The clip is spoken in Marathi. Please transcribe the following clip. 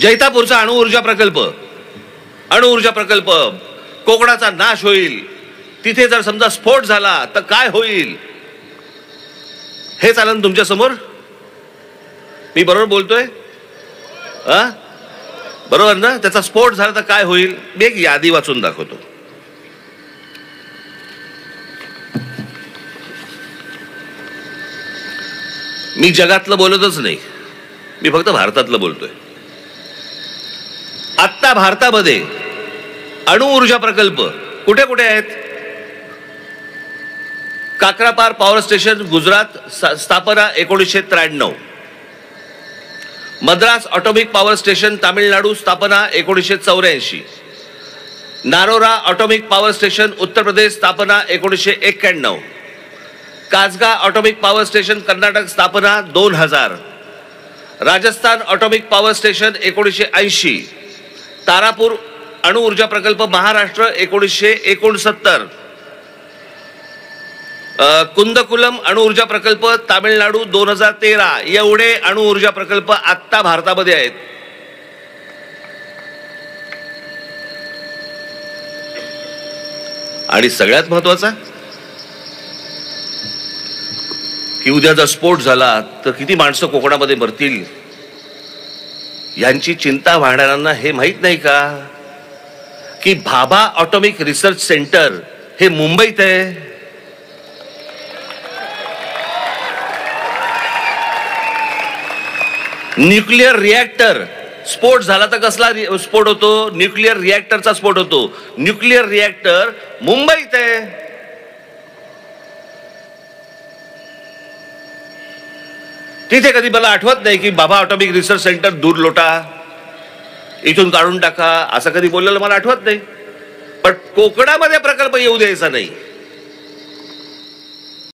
जैतापूरचा अणुऊर्जा प्रकल्प कोकणाचा नाश होईल, तिथे जर समजा स्फोट झाला तर काय होईल हे चालन तुमच्या समोर. मी बरोबर बोलतोय? बरोबर ना? त्याचा स्फोट झाला तर काय होईल? मी एक यादी वाचून दाखवतो. मी जगातलं बोलतच नाही, मी फक्त भारतातलं बोलतोय. आता भारतामध्ये अणुऊर्जा प्रकल्प कुठे कुठे आहेत? काकरापार पॉवर स्टेशन गुजरात, स्थापना 1993. Madras atomic power station Tamil Nadu, स्थापना 1984. नारोरा atomic power station Uttar Pradesh, स्थापना 1991. कासगा ऑटोमिक पॉवर स्टेशन कर्नाटक, स्थापना 2000. Rajasthan atomic power station 1980. Tarapur अणुऊर्जा प्रकल्प महाराष्ट्र 1969. कुंदकुलम अणुऊर्जा प्रकल्प तामिळनाडू 2013. एवढे अणुऊर्जा प्रकल्प आत्ता भारतामध्ये आहेत. आणि सगळ्यात महत्वाचा की उद्या जर स्फोट झाला तर किती माणसं कोकणामध्ये मरतील यांची चिंता वाढणाऱ्यांना हे माहित नाही का की भाभा ऑटोमिक रिसर्च सेंटर हे मुंबईत आहे. न्यूक्लिअर रिएक्टर स्फोट झाला तर कसला स्फोट होतो? न्यूक्लिअर रिएक्टरचा स्फोट होतो. न्यूक्लिअर रिएक्टर मुंबईत आहे. तिथे कधी मला आठवत नाही की बाबा ऑटोमिक रिसर्च सेंटर दूर लोटा, इथून काढून टाका, असं कधी बोललेलं मला आठवत नाही. पण कोकणामध्ये प्रकल्प येऊ द्यायचा नाही.